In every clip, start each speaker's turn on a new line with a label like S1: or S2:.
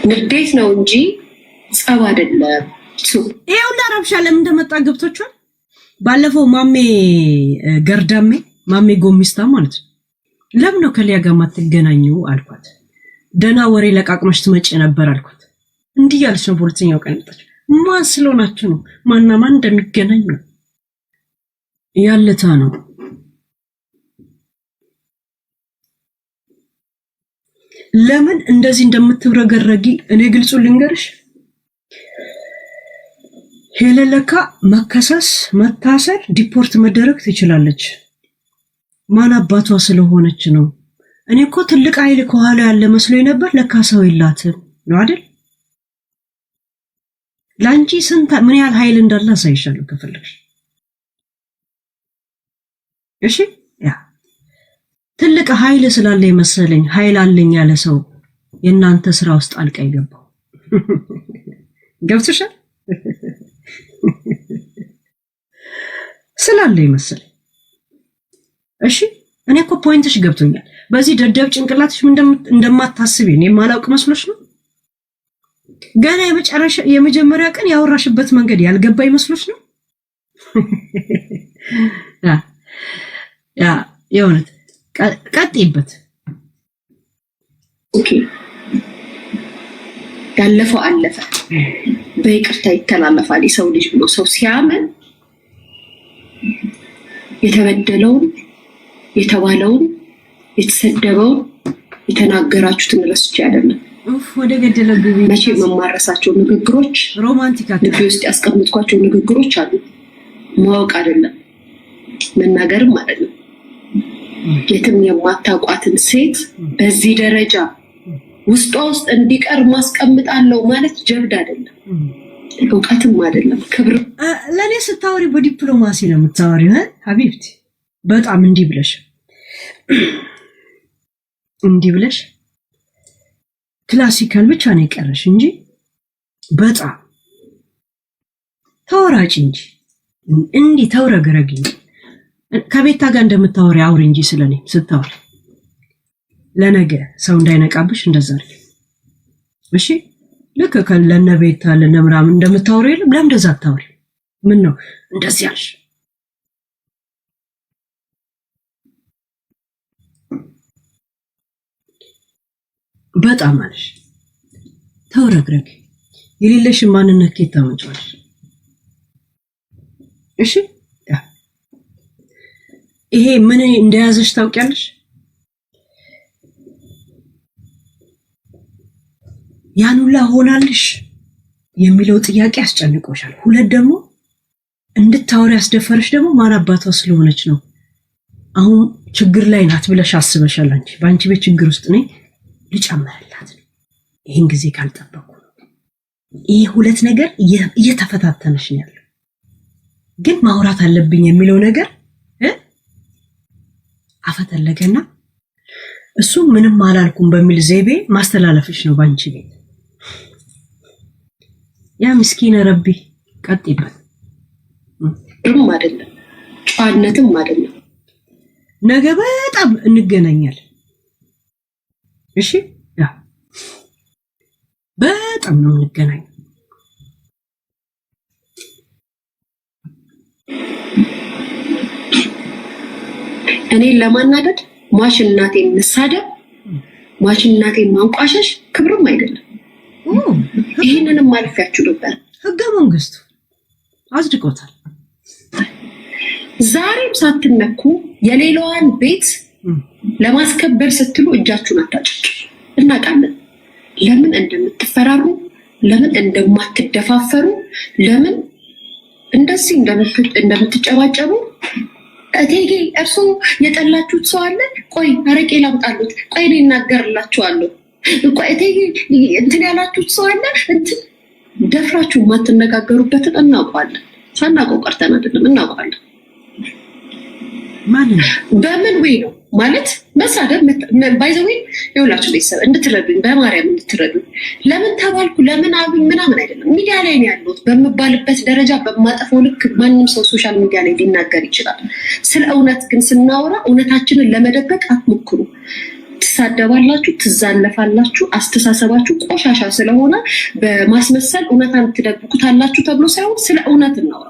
S1: ንዴት ነው እንጂ ጸብ አይደለም።
S2: ይሄው ለረብሻ ለምን እንደመጣ ገብቶቻል። ባለፈው ማሜ ገርዳሜ ማሜ ጎሚስታ ማለት ነው ለምን ነው ከሊያ ጋር ማትገናኙ አልኳት። ደና ወሬ ለቃቅመሽ ትመጪ ነበር አልኳት። እንዲህ ያለች ነው በሁለተኛው ቀን መጣች። ማን ስለሆናችሁ ነው ማንና ማን እንደሚገናኝ ነው ያለታ ነው። ለምን እንደዚህ እንደምትብረገረጊ እኔ ግልጹ ልንገርሽ። ሄለለካ መከሰስ፣ መታሰር፣ ዲፖርት መደረግ ትችላለች። ማን አባቷ ስለሆነች ነው። እኔ እኮ ትልቅ ኃይል ከኋላ ያለ መስሎኝ ነበር። ለካ ሰው የላትም ነው አይደል? ላንቺ ስንት ምን ያህል ኃይል እንዳለ አሳይሻለሁ ከፈለግሽ። እሺ ያ ትልቅ ኃይል ስላለ መሰለኝ ኃይል አለኝ ያለ ሰው የናንተ ስራ ውስጥ አልቃ ይገባው። ገብተሻል? ስላለ መሰለኝ። እሺ እኔ እኮ ፖይንትሽ ገብቶኛል። በዚህ ደደብ ጭንቅላትሽ እንደማታስቢ እኔ ማላውቅ መስሎሽ ነው? ገና የመጀመሪያ ቀን ያወራሽበት መንገድ ያልገባ ይመስሎሽ ነው? ያ የእውነት ቀጥይበት።
S1: ኦኬ ያለፈው አለፈ፣ በይቅርታ ይተላለፋል። የሰው ልጅ ብሎ ሰው ሲያምን የተበደለውን፣ የተባለውን፣ የተሰደበውን፣ የተናገራችሁትን ረስቼ አይደለም።
S2: ወደ ገደለ ግቢ
S1: መቼ መማረሳቸው ንግግሮች
S2: ሮማንቲክ
S1: ልብ ውስጥ ያስቀምጥኳቸው ንግግሮች አሉ። ማወቅ አይደለም መናገርም አይደለም። የትም የማታውቋትን ሴት በዚህ ደረጃ ውስጧ ውስጥ እንዲቀር ማስቀምጣለው ማለት ጀብድ አይደለም፣ እውቀትም አይደለም፣ ክብር።
S2: ለኔ ስታወሪ በዲፕሎማሲ ነው የምታወሪው ሀቢብቲ። በጣም እንዲህ ብለሽ ክላሲካል ብቻ ነው የቀረሽ እንጂ በጣም ተወራጭ እንጂ እንዲህ ተውረግረግ እንጂ ከቤታ ጋር እንደምታወሪ አውሪ እንጂ ስለኔ ስታወሪ ለነገ ሰው እንዳይነቃብሽ እንደዛ አይደል? እሺ ልክ ከለነ ቤታ ለነምራም እንደምታወሪ የለም። ለምን እንደዛ አታወሪ? ምን ነው እንደዚህ ያልሽ? በጣም አለሽ ተውረግረግ። የሌለሽን ማንነት ከየት ታመጫለሽ? እሺ ይሄ ምን እንደያዘሽ ታውቂያለሽ? ያኑላ ሆናልሽ የሚለው ጥያቄ አስጨንቆሻል። ሁለት ደግሞ እንድታወሪ ያስደፈረሽ ደግሞ ማን አባቷ ስለሆነች ነው። አሁን ችግር ላይ ናት ብለሽ አስበሻል። አንቺ በአንቺ ቤት ችግር ውስጥ ነኝ ልጨምርላት ነው። ይሄን ጊዜ ካልጠበቁ ይሄ ሁለት ነገር እየተፈታተነሽ ነው ያለው። ግን ማውራት አለብኝ የሚለው ነገር አፈተለገና እሱ ምንም አላልኩም በሚል ዘይቤ ማስተላለፍሽ ነው ባንቺ ቤት። ያ ምስኪን ረቢ ቀጥይበት።
S1: ምንም አይደለም፣ ጨዋነትም አይደለም።
S2: ነገ በጣም እንገናኛለን። እሺ ያ በጣም ነው እንገናኝ።
S1: እኔን ለማናደድ ማሽናቴን መሳደብ፣ ማሽናቴን ማንቋሸሽ ክብርም አይደለም። ይህንንም ማለፊያችሁ ነበር።
S2: ህገ መንግስቱ አጽድቆታል።
S1: ዛሬም ሳትነኩ የሌላዋን ቤት ለማስከበር ስትሉ እጃችሁን አታጭጩ። እናውቃለን ለምን እንደምትፈራሩ፣ ለምን እንደማትደፋፈሩ፣ ለምን እንደዚህ እንደምትጨባጨቡ። እቴጌ እርሶ የጠላችሁት ሰው አለ? ቆይ አረቄ ላምጣሉት፣ ቆይ እኔ እናገርላችኋለሁ። ቆይ እቴጌ እንትን ያላችሁት ሰው አለ? እንትን ደፍራችሁ የማትነጋገሩበትን እናውቀዋለን። ሳናውቀው ቀርተን አይደለም፣ እናውቀዋለን።
S2: ማንን
S1: በምን ወይ ነው ማለት መሳደብ ባይዘዌ ይኸውላችሁ ቤተሰብ እንድትረዱኝ በማርያም እንድትረዱኝ። ለምን ተባልኩ ለምን አሉኝ ምናምን አይደለም። ሚዲያ ላይ ነው ያለሁት። በምባልበት ደረጃ በማጠፈው ልክ ማንም ሰው ሶሻል ሚዲያ ላይ ሊናገር ይችላል። ስለ እውነት ግን ስናወራ እውነታችንን ለመደበቅ አትሞክሩ። ትሳደባላችሁ፣ ትዛለፋላችሁ፣ አስተሳሰባችሁ ቆሻሻ ስለሆነ በማስመሰል እውነታን ትደብቁታላችሁ ተብሎ ሳይሆን ስለ እውነት ነው።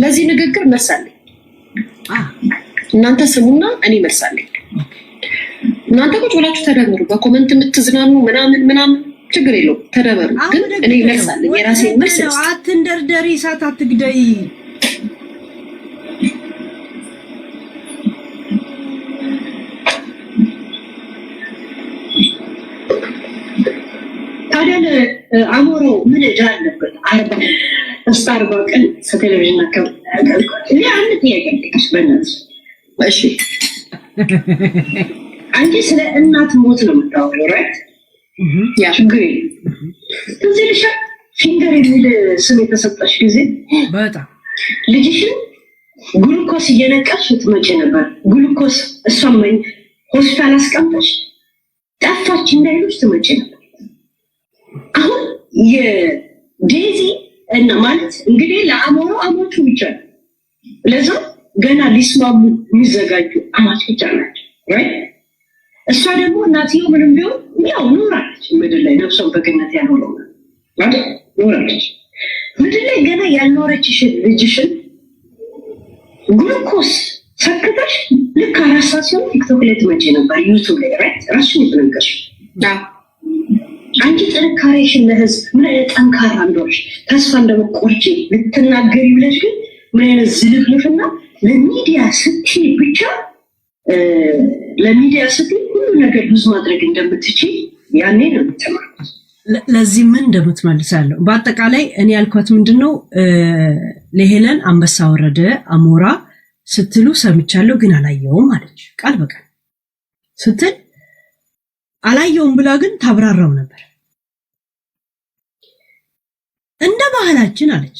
S1: ለዚህ ንግግር መልሳለኝ። እናንተ ስሙና እኔ መልሳለኝ። እናንተ ቁጭ ብላችሁ ተደምሩ፣ በኮመንት የምትዝናኑ ምናምን ችግር የለውም ተደበሩ። ግን እኔ መልሳለኝ፣ የራሴን መልስ።
S2: አትንደርደሪ፣ እሳት አትግደይ።
S3: ታዲያ አሞሮ ምን ዕዳ አለበት? 40 ቀን ቴሌቪዥን አካባቢ እኔ አንድ ጥያቄ ልጠይቅሽ በእናትሽ።
S1: እሺ
S3: አንቺ ስለ እናት ሞት ነው የምታወሪው ራይት?
S1: ያ
S3: ችግር የለም። እዚህ ልሻ ፊንገር የሚል ስም የተሰጠሽ ጊዜ
S2: በጣም
S3: ልጅሽን ግሉኮስ እየነቀሽ ትመጪ ነበር። ግሉኮስ እሷም ሆስፒታል አስቀምጠሽ ጠፋች እንዳይሉሽ ትመጪ ነበር። አሁን የዴዚ እና ማለት እንግዲህ ለአሞሮ አሞቹ ብቻ ነው። ለዛ ገና ሊስማሙ የሚዘጋጁ አማች ብቻ ናቸው ራይት? እሷ ደግሞ እናትየው ምንም ቢሆን ያው ኖራለች ምድር ላይ ነፍሷን በገነት ያኖረው ማለት ኖራለች ምድር ላይ። ገና ያልኖረችሽን ልጅሽን ግሉኮስ ሰክተሽ ልክ 4 ሰዓት ሲሆን ቲክቶክ ላይ ትመጪ ነበር፣ ዩቱብ ላይ ራይት? ራስሽን የተነገርሽ አንቺ ጥንካሬሽን ለህዝብ ምን አይነት ጠንካራ እንደሆንሽ ተስፋ እንደምትቆርጪ ልትናገሪ ብለሽ ግን ምን አይነት ዝልፍልፍና ለሚዲያ ስትይ ብቻ ለሚዲያ ስትይ ሁሉ ነገር ብዙ ማድረግ እንደምትችል ያኔ ነው የምትማሩት።
S2: ለዚህ ምን እንደምትመልሳለሁ። በአጠቃላይ እኔ ያልኳት ምንድነው ለሄለን አንበሳ ወረደ አሞራ ስትሉ ሰምቻለሁ ግን አላየውም አለች። ቃል በቃል ስትል አላየውም ብላ ግን ታብራራው ነበር። እንደ ባህላችን አለች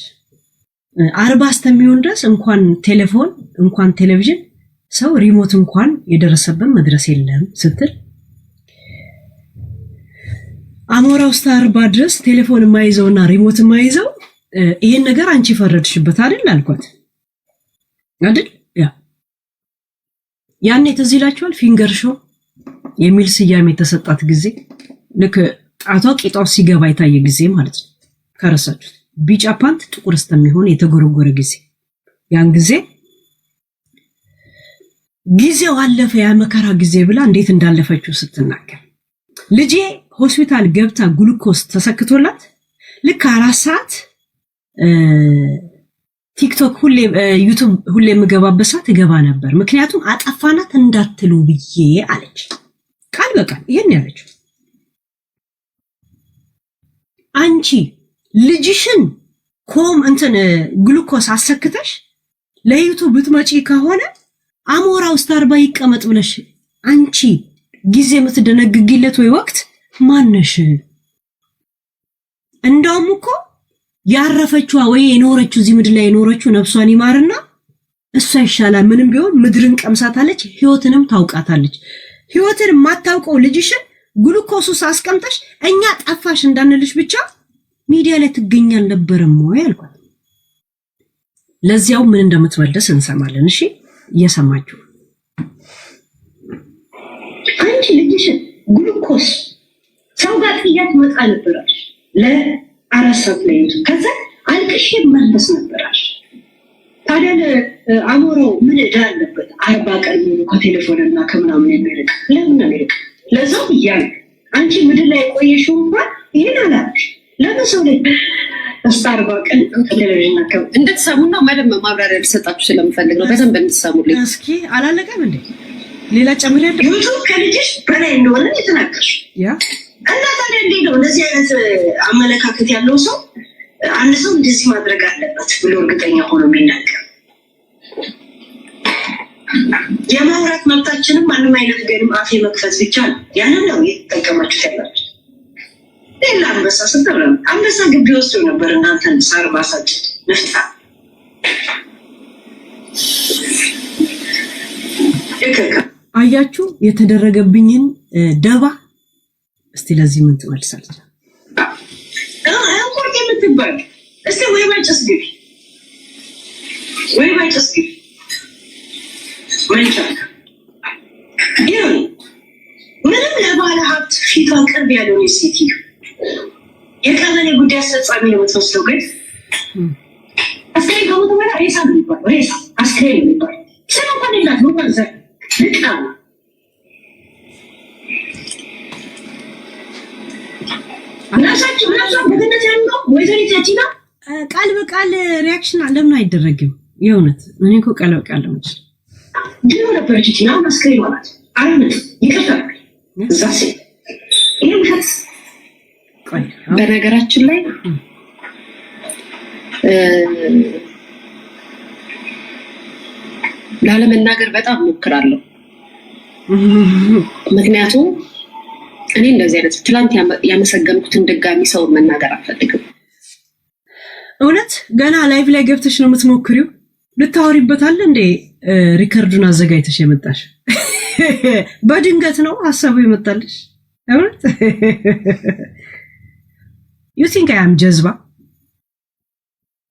S2: 40 እስከሚሆን ድረስ እንኳን ቴሌፎን እንኳን ቴሌቪዥን ሰው ሪሞት እንኳን የደረሰበት መድረስ የለም ስትል አሞራ ውስጥ 40 ድረስ ቴሌፎን የማይዘውና ሪሞት የማይዘው ይሄን ነገር አንቺ ፈረድሽበት አይደል አልኳት። አይደል ያ ያኔ ትዝ ይላችኋል ፊንገር ሾው የሚል ስያሜ የተሰጣት ጊዜ ልክ ጣቷ ቂጣው ሲገባ የታየ ጊዜ ማለት ነው። ከረሳችሁት ቢጫ ፓንት ጥቁር እስከሚሆን የተጎረጎረ ጊዜ ያን ጊዜ ጊዜው አለፈ ያ መከራ ጊዜ ብላ እንዴት እንዳለፈችው ስትናገር ልጄ ሆስፒታል ገብታ ግሉኮስ ተሰክቶላት ልክ 4 ሰዓት ቲክቶክ ሁሌ ዩቲዩብ ሁሌ የምገባበት ሰዓት እገባ ነበር ምክንያቱም አጠፋናት እንዳትሉ ብዬ አለች። ቃል በቃል ይሄን ያለችው አንቺ ልጅሽን ግሉኮስ አሰክተሽ ለዩቲዩብ ብትመጪ ከሆነ አሞራ ውስጥ 40 ይቀመጥ ብለሽ አንቺ ጊዜ የምትደነግጊለት ወይ ወቅት ማነሽ? እንደውም እኮ ያረፈችዋ ወይ የኖረችው እዚህ ምድር ላይ የኖረችው ነፍሷን ይማርና እሷ ይሻላል። ምንም ቢሆን ምድርን ቀምሳታለች፣ ህይወትንም ታውቃታለች። ህይወትን ማታውቀው ልጅሽን ግሉኮሱስ አስቀምጠሽ እኛ ጠፋሽ እንዳንልሽ ብቻ ሚዲያ ላይ ትገኛል ነበርም ወይ አልኳት። ለዚያው ምን እንደምትመልስ እንሰማለን። እሺ እየሰማችሁ
S3: አንቺ ልጅሽን ግሉኮስ ሰው ጋር ጥያት መጣ ነበራሽ ለ4 ሰዓት ላይ ከዛ አልቅሽ መለስ ነበራሽ። ታዲያ አሞሮ ምን ዕዳ አለበት? 40 ቀን ሙሉ ከቴሌፎንና ከምናምን የሚርቅ ለምን የሚርቅ? ለዛው ይያል አንቺ ምድር ላይ ቆየሽው እንኳን ይሄን አላልሽ። ለምን ሰው ላይ 40 ቀን ቴሌቪዥን አካባቢ
S1: እንድትሰሙና ማለም ማብራሪያ ልሰጣችሁ ስለምፈልግ ነው። በደንብ እንድትሰሙልኝ።
S2: እስኪ አላለቀም እንዴ? ሌላ ጨምር ያለው
S3: ዩቲዩብ ከልጅሽ በላይ እንደሆነ የተናገርሽ
S2: ያ
S3: እና ታዲያ እንዴት ነው እንደዚህ አይነት አመለካከት ያለው ሰው አንድ ሰው እንደዚህ ማድረግ አለበት ብሎ እርግጠኛ ሆኖ የሚናገር? የማውራት መብታችንም ማንም አይነት ገንም አፌ መክፈት ብቻ ነው። ያንን ነው የተጠቀማችሁት ያላችሁ። ሌላ አንበሳ ስትብለ አንበሳ ግቢ ወስዶ ነበር እናንተን ሳር ማሳጨት ነፍጣ
S2: አያችሁ የተደረገብኝን ደባ። እስቲ ለዚህ ምን ትመልሳለች?
S3: አንቆርጥ የምትባል እስቲ ወይ ባጭስ ግቢ ወይ ባጭስ ግቢ መንቻት ይሁን ምንም ለባለ ሀብት ፊቷን ቅርብ ያለውን ሴትዮ የቀበሌ ጉዳይ አስፈጻሚ ነው የምትመስለው። ግን አስክሬን ከሞተ በኋላ ሬሳ ነው የሚባለው። ሬሳ አስክሬን ነው የሚባለው። ስለ እንኳን ሌላት እንኳን ዘር ልቃ ናሳቸው በገነት ያለው ወይዘሪት ያቺና
S2: ቃል በቃል ሪያክሽን ለምን አይደረግም? የእውነት እኔ እኮ ቃል በቃል ለምች
S3: ግን ነበረች ቲና አስክሬን ማለት አረምት ይከፈል እዛ ሴት ይሄ ውሸት።
S1: በነገራችን ላይ ላለመናገር በጣም ሞክራለሁ። ምክንያቱም እኔ እንደዚህ አይነት ትላንት ያመሰገንኩትን ድጋሚ ሰውን መናገር አልፈልግም።
S2: እውነት ገና ላይቭ ላይ ገብተሽ ነው የምትሞክሪው? ልታወሪበታል እንዴ? ሪከርዱን አዘጋጅተሽ የመጣሽ በድንገት ነው ሀሳቡ የመጣልሽ? እውነት ዩ ቲንክ አይ አም ጀዝባ?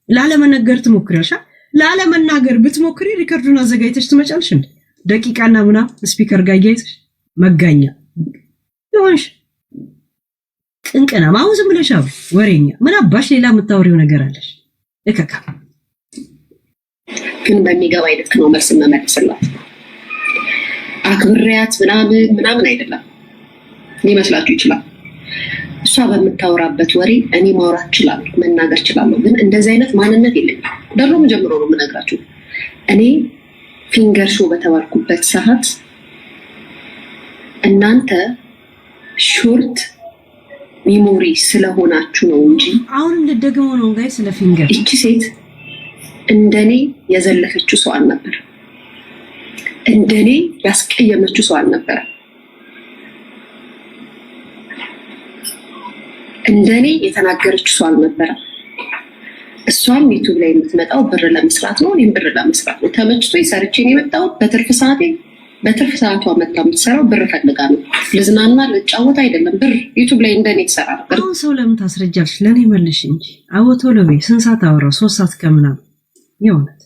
S2: ላለመናገር ትሞክሪያለሽ? ላለመናገር ብትሞክሪ ሪከርዱን አዘጋጅተሽ ትመጫለሽ እንዴ? ደቂቃና ምናምን ስፒከር ጋር እያይዘሽ መጋኛ ይሆንሽ ቅንቅናም። አሁን ዝም ብለሽ አውሪ ወሬኛ። ምን አባሽ ሌላ የምታወሪው ነገር አለሽ? እከካ
S1: ግን በሚገባ አይነት ነው መልስ መመለስላት። አክብሬያት ምናምን አይደለም ሊመስላችሁ ይችላል። እሷ በምታወራበት ወሬ እኔ ማውራት እችላለሁ፣ መናገር እችላለሁ። ግን እንደዚህ አይነት ማንነት የለኝም። ደሮም ጀምሮ ነው የምነግራችሁ። እኔ ፊንገር ሾው በተባልኩበት ሰዓት እናንተ ሾርት ሚሞሪ ስለሆናችሁ ነው እንጂ
S2: አሁን ልደግሞ ነው ጋይ ስለ ፊንገር።
S1: እቺ ሴት እንደኔ የዘለፈችው ሰው አልነበረ፣ እንደኔ ያስቀየመችው ሰው አልነበረ፣ እንደኔ የተናገረችው ሰው አልነበረ። እሷም ዩቲዩብ ላይ የምትመጣው ብር ለመስራት ነው፣ እኔም ብር ለመስራት ነው። ተመችቶኝ ሰርቼ ነው የመጣሁት። በትርፍ ሰዓቷ መጣ የምትሰራው ብር ፈልጋ ነው። ልዝናና ልጫወት አይደለም። ብር ዩቲዩብ ላይ እንደኔ ይሰራ ነበር።
S2: አሁን ሰው ለምን ታስረጃለሽ? ለኔ መልሽ እንጂ አወቶ ለቤ ስንት ሰዓት አወራው? 3 ሰዓት ከምናምን። የእውነት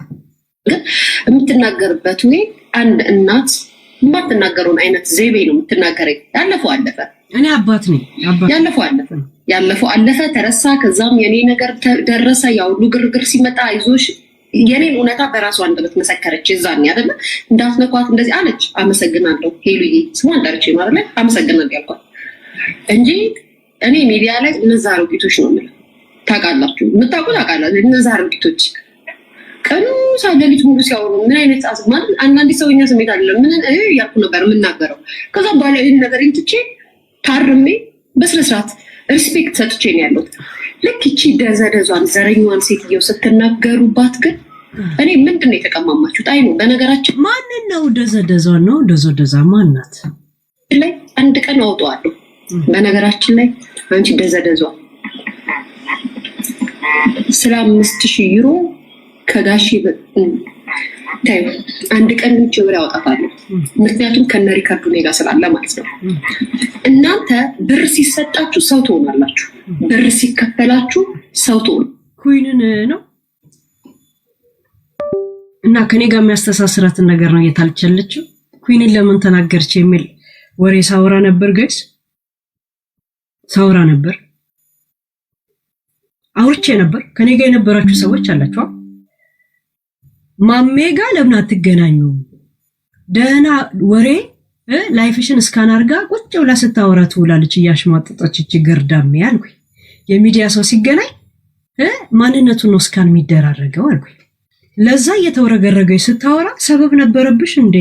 S1: ግን የምትናገርበት ወይ አንድ እናት የማትናገረውን አይነት ዘይቤ ነው የምትናገረኝ። ያለፈው አለፈ።
S2: እኔ አባት ነኝ።
S1: ያለፈው አለፈ፣ ተረሳ። ከዛም የኔ ነገር ደረሰ። ያው ሁሉ ግርግር ሲመጣ አይዞሽ የኔን እውነታ በራሷ አንደበት መሰከረች። የዛኔ አይደለ እንዳትነኳት እንደዚህ አለች። አመሰግናለሁ ሄሉዬ፣ ስሟን ጠርቼ ነው አይደለ አመሰግናለሁ ያልኳት እንጂ እኔ ሚዲያ ላይ እነዛ አሮጊቶች ነው የምልህ። ታውቃላችሁ፣ የምታውቁ ታውቃላችሁ። እነዛ አሮጊቶች ቀኑ ሳለሊት ሙሉ ሲያወሩ ምን አይነት ማለት አንዳንድ ሰውኛ ስሜት አለ። ምን ያልኩ ነበር የምናገረው። ከዛ በኋላ ይህን ነገር ትቼ ታርሜ በስነስርዓት ሪስፔክት ሰጥቼ ነው ያለሁት። ልክ ይቺ ደዘደዟን ዘረኛዋን ሴትየው ስትናገሩባት ግን እኔ ምንድን ነው የተቀማማችሁት? አይ ነው በነገራችን
S2: ማንን ነው ደዘደዟን ነው? ደዘደዛ ማናት
S1: ላይ አንድ ቀን አውጣዋለሁ። በነገራችን ላይ አንቺ ደዘደዟ ስለ 5000 ዩሮ ከጋሺ ታዩ አንድ ቀን ብቻ ብር ያወጣታለሁ። ምክንያቱም ከነ ሪካርዱ ኔጋ ስላለ ማለት ነው። እናንተ ብር ሲሰጣችሁ ሰው ትሆናላችሁ፣ ብር ሲከፈላችሁ ሰው ትሆኑ።
S2: ኩዊንን ነው እና ከኔ ጋር የሚያስተሳስራትን ነገር ነው እየታልቻለችው። ኩዊንን ለምን ተናገርች የሚል ወሬ ሳውራ ነበር ጋይስ፣ ሳውራ ነበር፣ አውርቼ ነበር። ከኔ ጋር የነበራችሁ ሰዎች አላችሁ። ማሜ ጋር ለምን አትገናኙ? ደህና ወሬ ላይፍሽን እስካን አርጋ ቁጭ ብላ ስታወራ ትውላለች እያሽማጠጠች እቺ ገርዳሜ አልኩኝ። የሚዲያ ሰው ሲገናኝ ማንነቱን ነው እስካን የሚደራረገው አልኩኝ። ለዛ እየተወረገረገች ስታወራ ሰበብ ነበረብሽ እንዴ?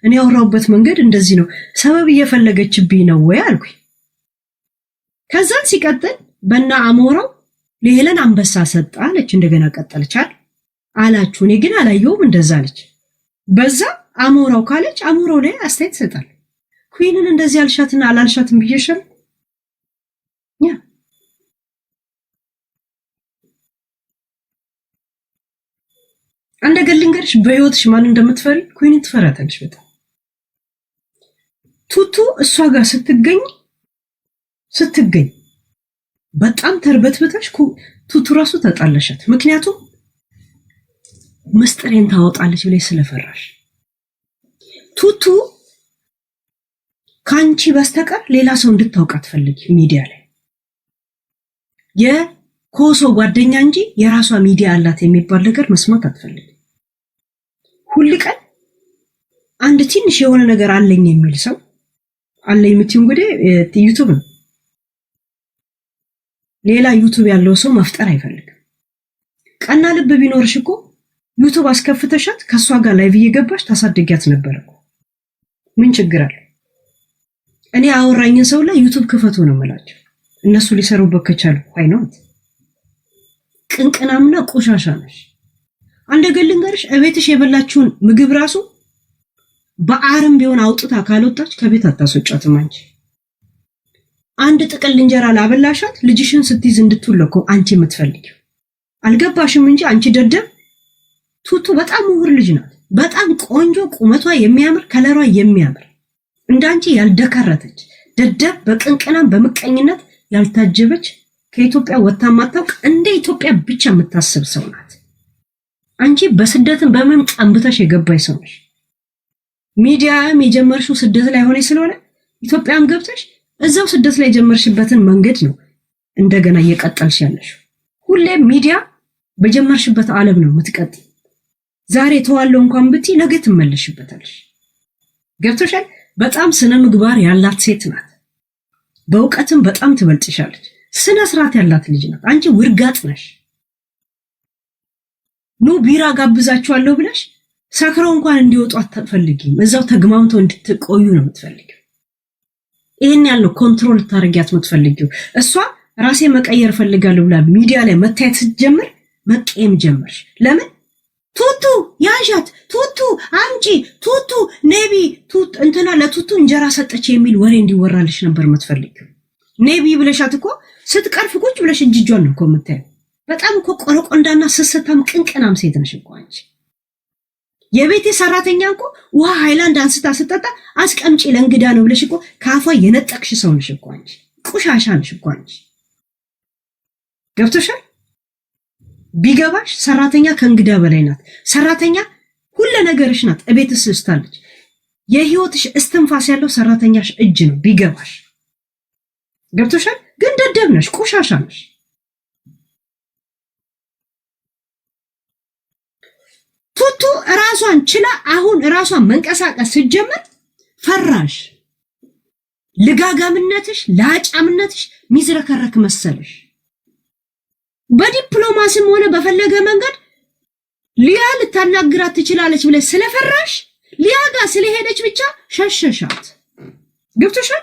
S2: እኔ ያወራውበት መንገድ እንደዚህ ነው፣ ሰበብ እየፈለገችብኝ ነው ወይ አልኩኝ። ከዛን ሲቀጥል በና አሞራው ለሄለን አንበሳ ሰጣ አለች። እንደገና ቀጠለች አላችሁ። እኔ ግን አላየውም እንደዛ አለች። በዛ አሞራው ካለች አሞራው ላይ አስተያየት ይሰጣል። ኩዊንን እንደዚህ አልሻትና አላልሻትም ብዬሻል። ያ አንድ ነገር ልንገርሽ፣ በህይወትሽ ማን እንደምትፈሪ ኩዊንን ትፈራታለሽ በጣም። ቱቱ እሷ ጋር ስትገኝ በጣም ተርበትበታሽ። ቱቱ ራሱ ተጣለሻት። ምክንያቱም ምስጢሬን ታወጣለች ብለሽ ስለፈራሽ። ቱቱ ካንቺ በስተቀር ሌላ ሰው እንድታውቅ አትፈልጊ። ሚዲያ ላይ የኮሶ ጓደኛ እንጂ የራሷ ሚዲያ አላት የሚባል ነገር መስማት አትፈልጊ። ሁሉ ቀን አንድ ትንሽ የሆነ ነገር አለኝ የሚል ሰው አለ የምትዩ እንግዲህ ዩቲዩብ ነው። ሌላ ዩቲዩብ ያለው ሰው መፍጠር አይፈልግም። ቀና ልብ ቢኖርሽ እኮ ዩቲዩብ አስከፍተሻት ከሷ ጋር ላይቭ እየገባሽ ታሳድጊያት ነበር እኮ። ምን ችግር አለ? እኔ አወራኝን ሰው ላይ ዩቲዩብ ክፈቱ ነው የምላቸው። እነሱ ሊሰሩበት ከቻሉ አይ ነው። ቅንቅናምና ቆሻሻ ነሽ። አንድ ገለንገርሽ እቤትሽ የበላችሁን ምግብ ራሱ በአረም ቢሆን አውጥታ ካልወጣች ከቤት አታስወጫትም። አንቺ አንድ ጥቅል እንጀራ ላበላሻት ልጅሽን ስትይዝ እንድትውለኮ አንቺ የምትፈልጊው አልገባሽም እንጂ አንቺ ደደብ። ቱቱ በጣም ምሁር ልጅ ናት። በጣም ቆንጆ፣ ቁመቷ የሚያምር፣ ከለሯ የሚያምር፣ እንዳንቺ ያልደከረተች ደደብ፣ በቅንቅናም በምቀኝነት ያልታጀበች፣ ከኢትዮጵያ ወጣ ማታውቅ እንደ ኢትዮጵያ ብቻ የምታስብ ሰው ናት። አንቺ በስደትን በምን ቀንብተሽ የገባሽ ሰው ነሽ። ሚዲያም የጀመርሽው ስደት ላይ ሆነሽ ስለሆነ ኢትዮጵያም ገብተሽ እዛው ስደት ላይ የጀመርሽበትን መንገድ ነው እንደገና እየቀጠልሽ ያለሽ። ሁሌም ሚዲያ በጀመርሽበት ዓለም ነው የምትቀጥይ። ዛሬ ተዋለው እንኳን ብትይ ነገ ትመለሽበታለሽ። ገብቶሻል? በጣም ስነ ምግባር ያላት ሴት ናት። በእውቀትም በጣም ትበልጥሻለች። ስነ ስርዓት ያላት ልጅ ናት። አንቺ ውርጋጥ ነሽ። ኑ ቢራ ጋብዛችኋለሁ ብለሽ ሰክረው እንኳን እንዲወጡ አትፈልጊም። እዛው ተግማምተው እንድትቆዩ ነው የምትፈልጊው። ይሄን ያለው ኮንትሮል ታረጊያት የምትፈልጊው። እሷ ራሴ መቀየር ፈልጋለሁ ብላ ሚዲያ ላይ መታየት ስትጀምር መቀየም ጀመርሽ። ለምን? ቱቱ ያዣት፣ ቱቱ አምጪ፣ ቱቱ ኔቢ፣ ቱቱ እንትና ለቱቱ እንጀራ ሰጠች የሚል ወሬ እንዲወራልሽ ነበር የምትፈልጊው። ኔቢ ብለሻት እኮ ስትቀርፍ ቁጭ ብለሽ እጅጇን ነው እኮ የምታየው። በጣም እኮ ቆረቆንዳና ስስታም ቅንቅናም ሴት ነሽ እኮ አንቺ። የቤቴ ሰራተኛ እኮ ውሃ ሃይላንድ አንስታ ስጠጣ አስቀምጪ ለእንግዳ ነው ብለሽ እኮ ካፏ የነጠቅሽ ሰው ነሽ እኮ አንቺ። ቁሻሻ ነሽ እኮ አንቺ። ገብቶሻል? ቢገባሽ ሰራተኛ ከእንግዳ በላይ ናት። ሰራተኛ ሁሉ ነገርሽ ናት። እቤትስ ስታለች የህይወትሽ እስትንፋስ ያለው ሰራተኛሽ እጅ ነው። ቢገባሽ ገብቶሻል? ግን ደደብ ነሽ፣ ቁሻሻ ነሽ። ቱቱ ራሷን ችላ አሁን ራሷን መንቀሳቀስ ስትጀምር ፈራሽ። ልጋጋምነትሽ ለአጫምነትሽ ሚዝረከረክ መሰለሽ። በዲፕሎማሲም ሆነ በፈለገ መንገድ ሊያ ልታናግራት ትችላለች ብለሽ ስለፈራሽ ሊያ ጋር ስለሄደች ብቻ ሸሸሻት። ገብቶሻል?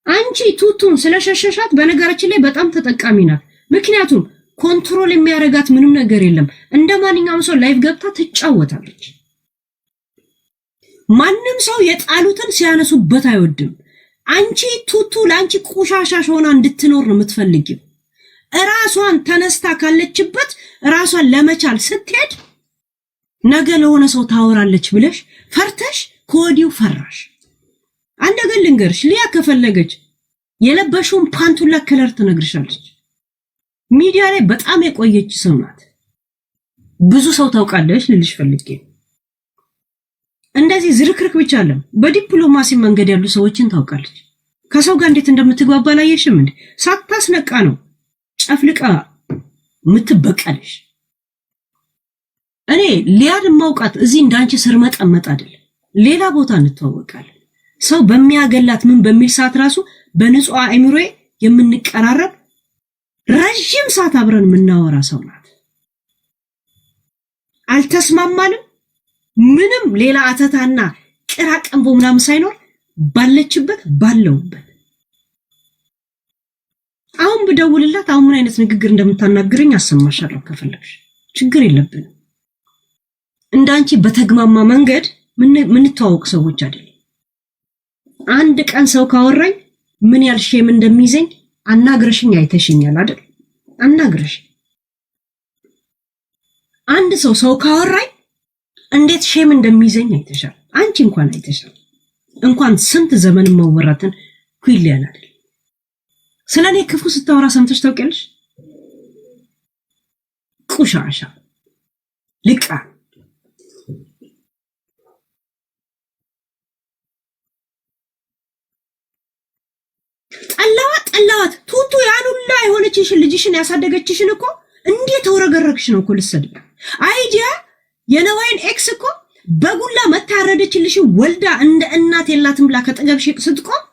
S2: አንቺ ቱቱን ስለሸሸሻት በነገራችን ላይ በጣም ተጠቃሚ ናት። ምክንያቱም ኮንትሮል የሚያረጋት ምንም ነገር የለም። እንደ ማንኛውም ሰው ላይቭ ገብታ ትጫወታለች። ማንም ሰው የጣሉትን ሲያነሱበት አይወድም። አንቺ ቱቱ ለአንቺ ቆሻሻሽ ሆና እንድትኖር ነው የምትፈልጊው። ራሷን ተነስታ ካለችበት ራሷን ለመቻል ስትሄድ ነገ ለሆነ ሰው ታወራለች ብለሽ ፈርተሽ ከወዲው ፈራሽ። አንድ ነገር ልንገርሽ፣ ሊያ ከፈለገች የለበሽውን ፓንቱላ ከለር ትነግርሻለች። ሚዲያ ላይ በጣም የቆየች ሰው ናት። ብዙ ሰው ታውቃለች ልልሽ ፈልጌ። እንደዚህ ዝርክርክ ብቻ አለም በዲፕሎማሲ መንገድ ያሉ ሰዎችን ታውቃለች። ከሰው ጋር እንዴት እንደምትግባባ ላየሽም እንዴ? ሳታስነቃ ነው ጨፍልቃ ምትበቀልሽ። እኔ ሊያድ ማውቃት እዚህ እንዳንቺ ስር መጠመጥ አይደለም፣ ሌላ ቦታ እንተዋወቃለን። ሰው በሚያገላት ምን በሚል ሰዓት ራሱ በንጹህ አእምሮዬ የምንቀራረብ ረጅም ሰዓት አብረን የምናወራ ሰው ናት። አልተስማማንም። ምንም ሌላ አተታና ቅራቀንቦ ምናምን ሳይኖር ባለችበት ባለውበት አሁን ብደውልላት አሁን ምን አይነት ንግግር እንደምታናግረኝ አሰማሻለሁ ከፈለግሽ፣ ችግር የለብንም። እንዳንቺ በተግማማ መንገድ ምንተዋወቅ ሰዎች አይደለም። አንድ ቀን ሰው ካወራኝ ምን ያልሽም እንደሚይዘኝ አናግረሽኝ አይተሽኛል አይደል? አናግረሽ አንድ ሰው ካወራኝ እንዴት ሼም እንደሚይዘኝ አይተሻል። አንቺ እንኳን አይተሻል። እንኳን ስንት ዘመን መወራትን ኩይሊያን አይደል? ስለኔ ክፉ ስታወራ ሰምተሽ ታውቂያለሽ? ቁሻሻ ልቃ ጠላዋት ቱቱ ያኑላ የሆነችሽን ልጅሽን ያሳደገችሽን እኮ እንዴት ተወረገረግሽ ነው እኮ ልትሰድብ። አይዲያ የነዋይን ኤክስ እኮ በጉላ መታረደችልሽ ወልዳ እንደ እናት የላትም ብላ ከጠገብሽ ስትቆም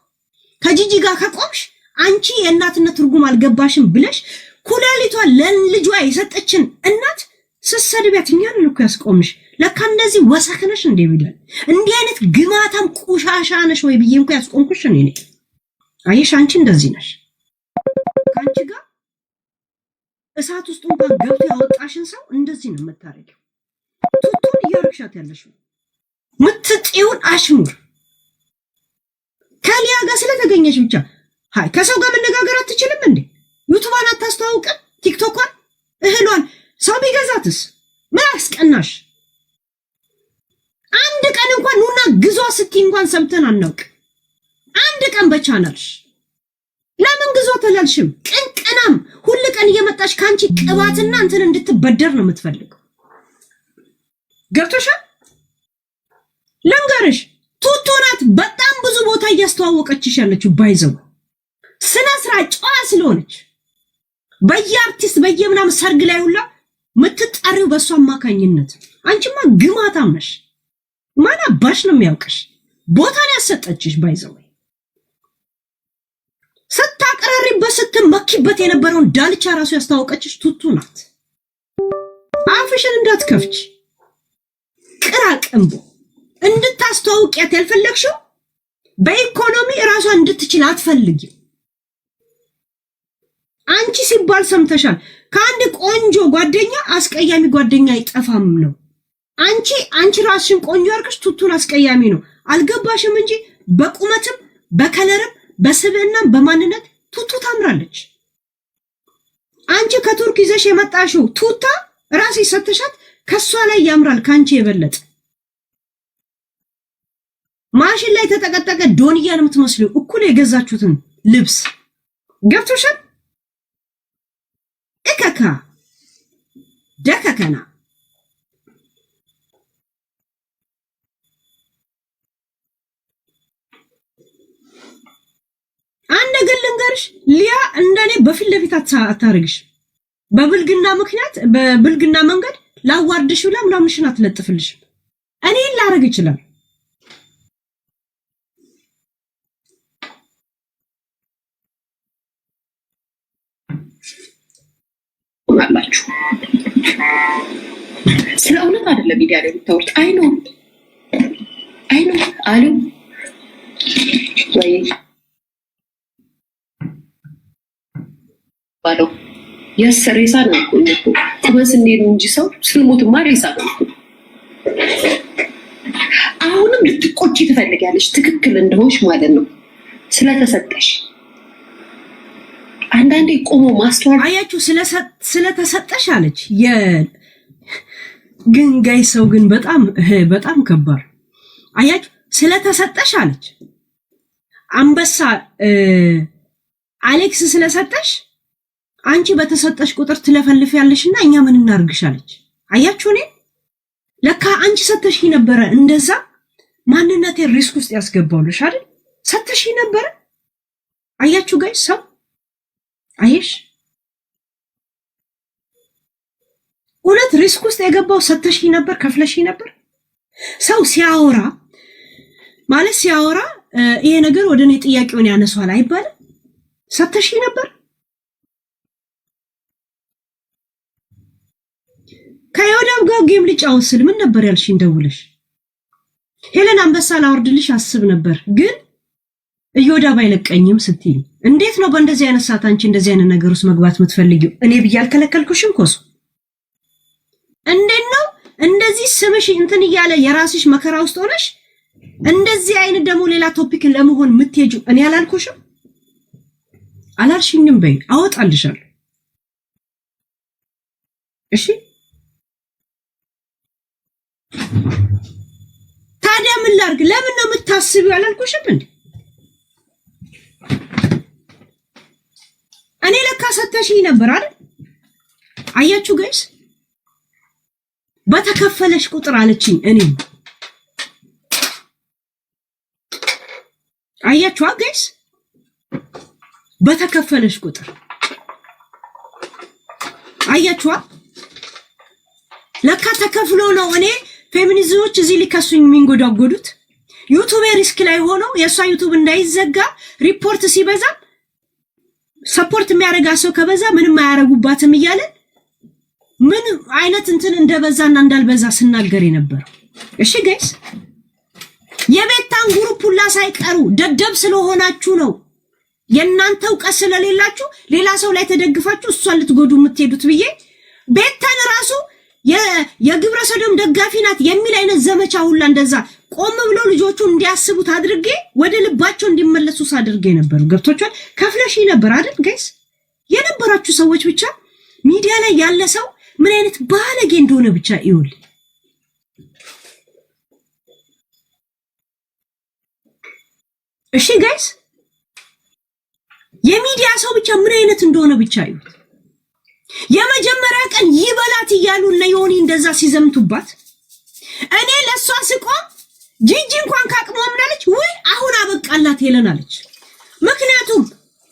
S2: ከጂጂ ጋር ከቆምሽ አንቺ የእናትነት ትርጉም አልገባሽም ብለሽ ኩላሊቷን ለልጇ የሰጠችን እናት ስትሰድቢያት እኛን እኮ ያስቆምሽ። ለካ እንደዚህ ወሰከነሽ እንዴ ቢላል እንዲህ አይነት ግማታም ቆሻሻ ነሽ ወይ ብዬ እንኳን ያስቆምኩሽ እኔ ነኝ። አየሽ አንቺ እንደዚህ ነሽ። ካንቺ ጋር እሳት ውስጥ እንኳን ገብቶ ያወጣሽን ሰው እንደዚህ ነው የምታረጊው። ቱቱን እያረግሻት ያለሽው ምትጤውን አሽሙር ከሊያ ጋር ስለተገኘሽ ብቻ ሃይ ከሰው ጋር መነጋገር አትችልም እንዴ? ዩቲዩብን አታስተዋውቅም? ቲክቶክን እህሏን ሰው ቢገዛትስ ምን አስቀናሽ? አንድ ቀን እንኳን ኑና ግዟ ስትይ እንኳን ሰምተን አናውቅ። አንድ ቀን በቻናልሽ ለምን ግዟ ተላልሽም? ቅንቅናም ሁሉ ቀን እየመጣሽ ካንቺ ቅባትና እንትን እንድትበደር ነው የምትፈልገው። ገብቶሻል? ለንገርሽ ቱቱ ናት በጣም ብዙ ቦታ እያስተዋወቀችሽ ያለችው ባይዘው ስነ ስርዓት ጨዋ ስለሆነች በየአርቲስት በየምናምን ሰርግ ላይ ሁላ ምትጣሪው በሷ አማካኝነት። አንቺማ ግማታም ነሽ። ማን አባሽ ነው የሚያውቅሽ? ቦታን ያሰጠችሽ ባይዘው ስታቀራሪበት ስትመኪበት የነበረውን ዳልቻ ራሱ ያስተዋወቀችሽ ቱቱ ናት። አፍሽን እንዳትከፍች ቅራቅንቦ እንድታስተዋውቂያት ያልፈለግሽው በኢኮኖሚ ራሷን እንድትችል አትፈልጊም። አንቺ ሲባል ሰምተሻል። ከአንድ ቆንጆ ጓደኛ አስቀያሚ ጓደኛ አይጠፋም ነው። አንቺ ራስሽን ቆንጆ አርገሽ ቱቱን አስቀያሚ ነው አልገባሽም እንጂ በቁመትም በከለርም በስብዕናም በማንነት ቱቱ ታምራለች። አንቺ ከቱርክ ይዘሽ የመጣሽው ቱታ ራስሽ ሰተሻት ከሷ ላይ ያምራል ካንቺ የበለጠ። ማሽን ላይ ተጠቀጠቀ ዶንያ ነው የምትመስለው እኩል የገዛችሁትን ልብስ ገብቶሻል። እከካ ደከከና አንድ ነገር ልንገርሽ፣ ሊያ እንደኔ በፊት ለፊት አታርግሽ። በብልግና ምክንያት በብልግና መንገድ ላዋርድሽ ብላ ምናምንሽን አትለጥፍልሽ። እኔ ላረግ ይችላል።
S1: አላችሁ ስለ እውነት አይደለም ሚዲያ ላይ የምታወሩት። አይ ነው አሉ ወይ ባለው የሰሬሳ ነው እኮ ቁመስ እንዴት ነው እንጂ ሰው ስልሞትማ ሬሳ ነው። አሁንም ልትቆጪ ትፈልጊያለሽ ትክክል እንደሆንሽ ማለት ነው ስለተሰጠሽ። አንዳንዴ ቆሞ ማስተዋል
S2: አያችሁ ስለተሰጠሽ አለች። ግን ጋይ ሰው ግን በጣም ከባድ አያችሁ ስለተሰጠሽ አለች። አንበሳ አሌክስ ስለሰጠሽ አንቺ በተሰጠሽ ቁጥር ትለፈልፊያለሽና እኛ ምን እናርግሻለች። አያችሁ እኔ ለካ አንቺ ሰተሽ ነበረ እንደዛ ማንነቴ ሪስክ ውስጥ ያስገባውልሽ አይደል? ሰተሽ ነበረ። አያችሁ ጋይ ሰው አየሽ እውነት ሪስክ ውስጥ የገባው ሰተሽ ነበር፣ ከፍለሽ ነበር። ሰው ሲያወራ ይሄ ነገር ወደ እኔ ጥያቄውን ያነሷል አይባልም። ሰተሽ ነበር። ከዮዳብ ጋር ጌም ልጫወት ስል ምን ነበር ያልሽኝ? ደውለሽ ሄለን አንበሳ ላወርድልሽ አስብ ነበር ግን እዮዳብ አይለቀኝም ስትይ እንዴት ነው በእንደዚህ አይነት ሰዓት አንቺ እንደዚህ አይነት ነገር ውስጥ መግባት የምትፈልጊው? እኔ ብዬ አልከለከልኩሽም ኮሱ። እንዴት ነው እንደዚህ ስምሽ እንትን እያለ የራስሽ መከራ ውስጥ ሆነሽ እንደዚህ አይነት ደግሞ ሌላ ቶፒክ ለመሆን የምትሄጂው? እኔ አላልኩሽም አላልሽኝም በይ አወጣልሻለሁ። እሺ ታዲያ ምን ላድርግ? ለምን ነው የምታስቢው? አላልኩሽም እንዴ? እኔ ለካ ሰተሽኝ ነበር አይደል? አያችሁ ጋይስ በተከፈለሽ ቁጥር አለችኝ። እኔ አያችሁ ጋይስ በተከፈለሽ ቁጥር አያችዋ ለካ ተከፍሎ ነው። እኔ ፌሚኒዝሞች እዚህ ሊከሱኝ የሚንጎዳጎዱት ዩቲዩብ ሪስክ ላይ ሆኖ የሷ ዩቲዩብ እንዳይዘጋ ሪፖርት ሲበዛ ሰፖርት የሚያረጋ ሰው ከበዛ ምንም አያረጉባትም እያለ ምን አይነት እንትን እንደበዛና እንዳልበዛ ስናገር ነበር። እሺ ጋይስ የቤታን ግሩፕ ሁላ ሳይቀሩ ደደብ ስለሆናችሁ ነው የናንተ ዕውቀት ስለሌላችሁ ሌላ ሰው ላይ ተደግፋችሁ እሷን ልትጎዱ የምትሄዱት ብዬ ቤታን ራሱ የግብረ ሰዶም ደጋፊ ናት የሚል አይነት ዘመቻ ሁላ እንደዛ ቆም ብሎ ልጆቹ እንዲያስቡት አድርጌ ወደ ልባቸው እንዲመለሱ ሳድርጌ ነበር። ገብቶቻል? ከፍለሽ ነበር አይደል ጋይስ? የነበራችሁ ሰዎች ብቻ ሚዲያ ላይ ያለ ሰው ምን አይነት ባለጌ እንደሆነ ብቻ ይውል። እሺ ጋይስ የሚዲያ ሰው ብቻ ምን አይነት እንደሆነ ብቻ ይውል። የመጀመሪያ ቀን ይበላት እያሉ እና ዮኒ እንደዛ ሲዘምቱባት እኔ ለሷ ስቆም ጂጂ እንኳን ካቅሟ ምናለች ወይ አሁን አበቃላት ይለናለች። ምክንያቱም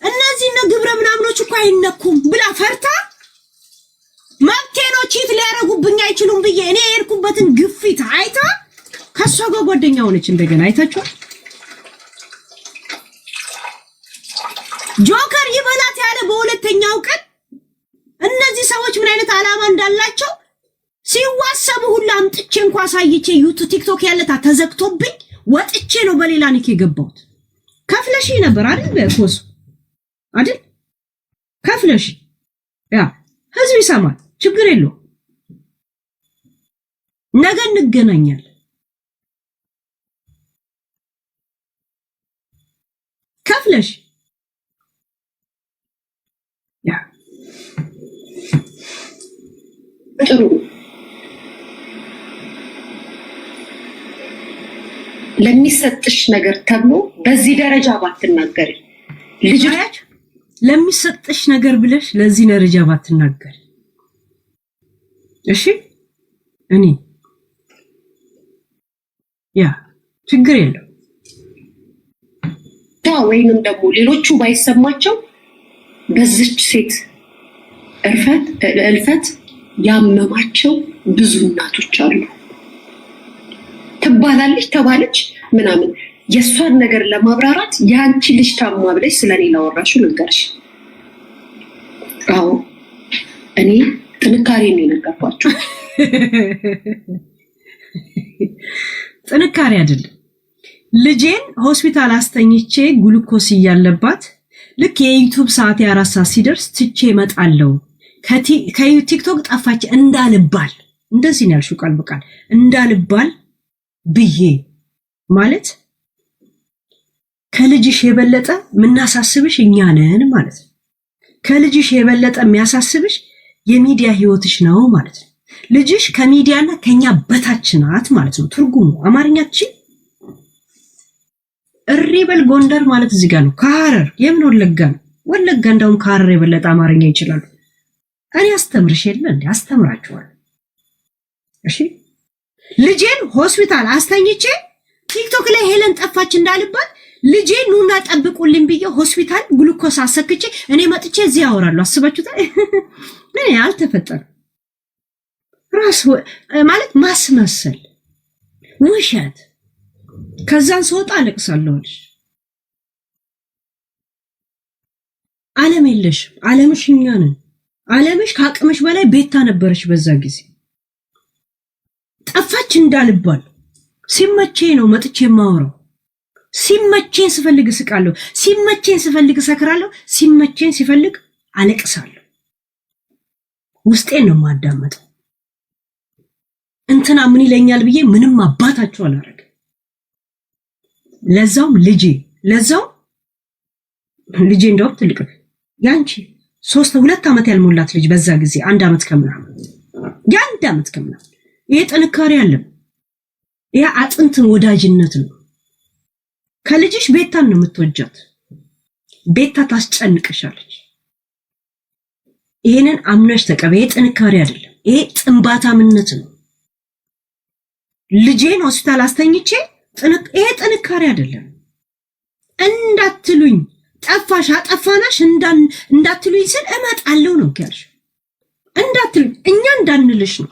S2: እነዚህ ግብረ ምናምኖች እኮ አይነኩም ብላ ፈርታ መብቴ ነው ቺት ሊያረጉብኝ አይችሉም ብዬ እኔ የሄድኩበትን ግፊት አይታ ከሷ ጋር ጓደኛ ሆነች። እንደገና አይታችኋል። ጆከር ይበላት ያለ በሁለተኛው ቀን እነዚህ ሰዎች ምን አይነት ዓላማ እንዳላቸው ሲዋሰቡ ሁሉ አምጥቼ እንኳን ሳይቼ ዩቲዩብ ቲክቶክ ያለታ ተዘግቶብኝ ወጥቼ ነው በሌላ ኒክ የገባሁት። ከፍለሽ ነበር አይደል? በኮስ አይደል? ከፍለሽ ያ ህዝብ ይሰማል። ችግር የለው። ነገ እንገናኛለን። ከፍለሽ ያ
S1: ጥሩ ለሚሰጥሽ ነገር ተብሎ በዚህ ደረጃ ባትናገሪ ልጅ
S2: ለሚሰጥሽ ነገር ብለሽ ለዚህ ደረጃ ባትናገሪ እሺ? እኔ ያ ችግር የለው።
S1: ወይንም ደግሞ ሌሎቹ ባይሰማቸው በዚች ሴት እልፈት ያመማቸው ብዙ እናቶች አሉ። ትባላለች ተባለች ምናምን የሷን ነገር ለማብራራት ያንቺ ልጅ ታማ ብለሽ ስለኔ ላወራሹ ልንገርሽ። አዎ እኔ ጥንካሬ ነው የነገርኳችሁ።
S2: ጥንካሬ አይደለም። ልጄን ሆስፒታል አስተኝቼ ግሉኮስ እያለባት ልክ የዩቲዩብ ሰዓት 4 ሰዓት ሲደርስ ትቼ እመጣለሁ ከቲክቶክ ጠፋች እንዳልባል እንደዚህ ነው ያልሽው ቃል በቃል እንዳልባል ብዬ ማለት ከልጅሽ የበለጠ ምናሳስብሽ እኛ ነን ማለት ነው። ከልጅሽ የበለጠ የሚያሳስብሽ የሚዲያ ህይወትሽ ነው ማለት ነው። ልጅሽ ከሚዲያና ከኛ በታች ናት ማለት ነው። ትርጉሙ አማርኛችን እሪበል ጎንደር ማለት እዚህ ጋር ነው። ከሐረር የምን ወለጋ ነው? ወለጋ እንደውም ከሐረር የበለጠ አማርኛ ይችላሉ። እኔ አስተምርሽ የለ እንዴ? አስተምራችኋል። እሺ ልጄን ሆስፒታል አስተኝቼ ቲክቶክ ላይ ሄለን ጠፋች እንዳልባት ልጄን ኑና ጠብቁልኝ ብዬ ሆስፒታል ግሉኮስ አሰክቼ እኔ መጥቼ እዚህ አወራለሁ። አስባችሁታል? ምን ያልተፈጠረ ራስ ማለት ማስመሰል ውሸት። ከዛን ስወጣ አለቅሳለሁ። ዓለም የለሽም። ዓለምሽ እኛ ነን። ዓለምሽ ከአቅምሽ በላይ ቤታ ነበረች በዛ ጊዜ። ጠፋች እንዳልባል ሲመቼኝ ነው መጥቼ የማወራው። ሲመቼኝ ስፈልግ እስቃለሁ፣ ሲመቼኝ ስፈልግ እሰክራለሁ፣ ሲመቼኝ ሲፈልግ አለቅሳለሁ። ውስጤን ነው የማዳመጠው። እንትና ምን ይለኛል ብዬ ምንም አባታቸው አላረግ። ለዛውም ልጄ እንደውም ትልቅ ያንቺ 2 ዓመት ያልሞላት ልጅ በዛ ጊዜ 1 ዓመት ከምናምን የ1 ዓመት ከምናምን ይሄ ጥንካሬ አለ። ይሄ አጥንትን ወዳጅነት ነው። ከልጅሽ ቤታን ነው የምትወጃት። ቤታ ታስጨንቅሻለች። ይሄንን አምነሽ ተቀበይ። ይሄ ጥንካሬ አይደለም። ይሄ ጥንባታምነት ነው። ልጄን ሆስፒታል አስተኝቼ ይሄ ጥንካሬ አይደለም እንዳትሉኝ። ጠፋሽ አጠፋናሽ እንዳትሉኝ ስል እመጣለሁ ነው ያልሽ። እንዳትሉ እኛ እንዳንልሽ ነው።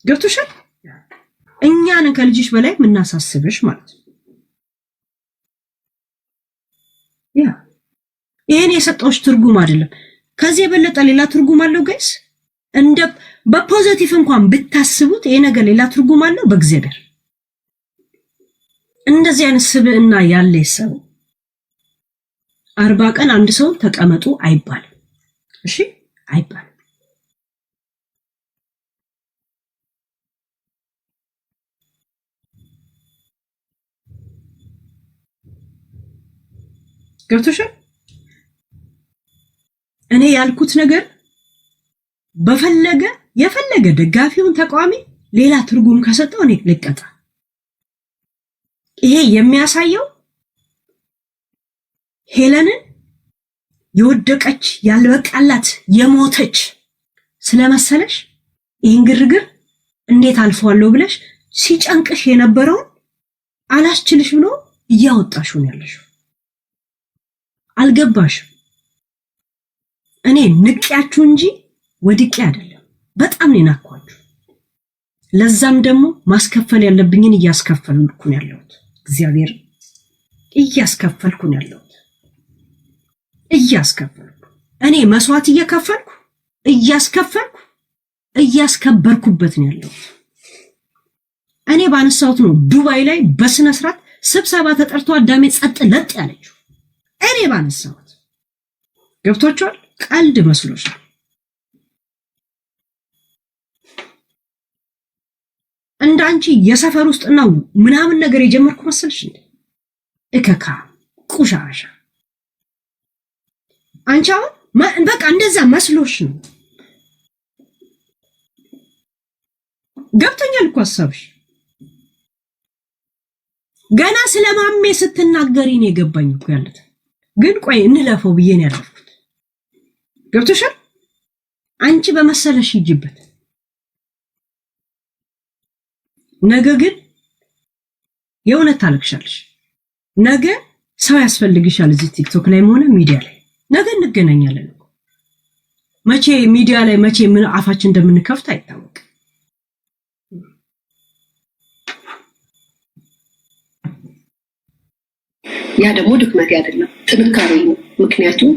S2: ገብቶሻል? እኛን ከልጅሽ በላይ የምናሳስብሽ ማለት ነው። ያ ይሄን የሰጠውሽ ትርጉም አይደለም። ከዚህ የበለጠ ሌላ ትርጉም አለው ጋይስ። እንደ በፖዚቲቭ እንኳን ብታስቡት ይሄ ነገር ሌላ ትርጉም አለው። በእግዚአብሔር እንደዚህ አይነት ስብዕና ያለ ሰው 40 ቀን አንድ ሰው ተቀመጡ አይባልም። እሺ አይባልም። ገብቶሻል? እኔ ያልኩት ነገር የፈለገ ደጋፊውን ተቃዋሚ ሌላ ትርጉም ከሰጠው እኔ ልቀጣ። ይሄ የሚያሳየው ሄለንን የወደቀች ያልበቃላት የሞተች ስለመሰለሽ ይህን ግርግር እንዴት አልፈዋለሁ ብለሽ ሲጨንቅሽ የነበረውን አላስችልሽ ብሎ እያወጣሽው ነው ያለሽው። አልገባሽም? እኔ ንቄያችሁ እንጂ ወድቄ አይደለም። በጣም ነው ናኳችሁ። ለዛም ደግሞ ማስከፈል ያለብኝን እያስከፈልኩ ነው ያለሁት። እግዚአብሔር እያስከፈልኩ ነው ያለሁት። እኔ መስዋዕት እየከፈልኩ እያስከበርኩበት ነው ያለሁት። እኔ ባነሳሁት ነው ዱባይ ላይ በስነ ስርዓት ስብሰባ ተጠርቶ አዳሜ ጸጥ ለጥ ያለችው እኔ ባነሳሁት። ገብቶቻል? ቀልድ መስሎሻል? እንዳንቺ የሰፈር ውስጥና ምናምን ነገር የጀመርኩ መሰልሽ እንዴ? እከካ ቁሻሻ። አንቺ አሁን በቃ እንደዛ መስሎሽ ነው። ገብቶኛል እኮ ሐሳብሽ። ገና ስለማሜ ስትናገሪ ነው የገባኝ እኮ ያለት። ግን ቆይ እንለፈው ብዬ ነው ያለፍኩት። ገብቶሻል? አንቺ በመሰለሽ ይጅበት። ነገ ግን የእውነት ታለቅሻለሽ። ነገ ሰው ያስፈልግሻል እዚህ ቲክቶክ ላይ ሆነ ሚዲያ ላይ። ነገ እንገናኛለን። መቼ ሚዲያ ላይ መቼ ምን አፋችን እንደምንከፍት አይታወቅም።
S1: ያ ደግሞ ድክመቴ አይደለም ጥንካሬ ነው። ምክንያቱም